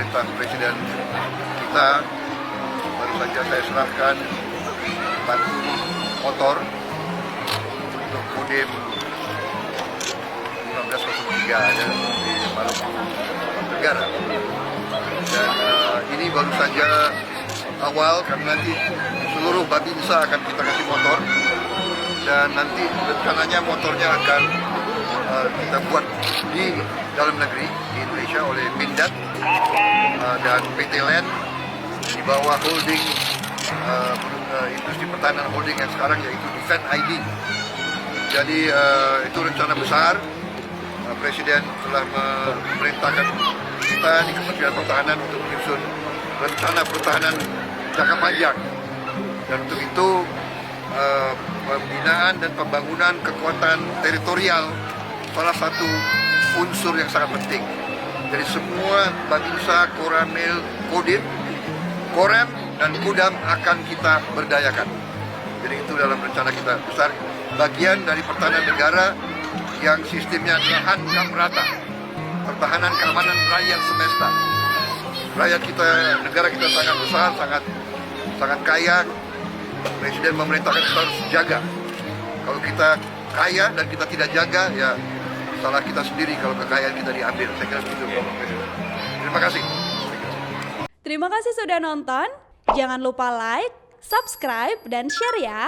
perintah Presiden kita, baru saja saya serahkan bantu motor untuk Kodim 1503 ya, di Maluku Negara. Dan ini baru saja awal, karena nanti seluruh Babinsa akan kita kasih motor, dan nanti rencananya motornya akan kita buat di dalam negeri, di Indonesia oleh Pindad dan PT Len di bawah holding industri pertahanan holding yang sekarang, yaitu Defense ID. Jadi itu rencana besar. Presiden telah memerintahkan kita di Kementerian Pertahanan untuk menyusun rencana pertahanan jangka panjang, dan untuk itu pembinaan dan pembangunan kekuatan teritorial salah satu unsur yang sangat penting. Jadi semua Babinsa, Koramil, Kodim, Korem, dan Kodam akan kita berdayakan. Jadi itu dalam rencana kita besar, bagian dari pertahanan negara yang sistemnya adalah hankam rata, pertahanan keamanan rakyat semesta. Rakyat kita, negara kita sangat besar, sangat kaya. Presiden memerintahkan kita harus jaga. Kalau kita kaya dan kita tidak jaga, ya salah kita sendiri kalau kekayaan kita diambil. Saya kira begitu, Bapak Presiden. Terima kasih. Terima kasih sudah nonton. Jangan lupa like, subscribe, dan share ya.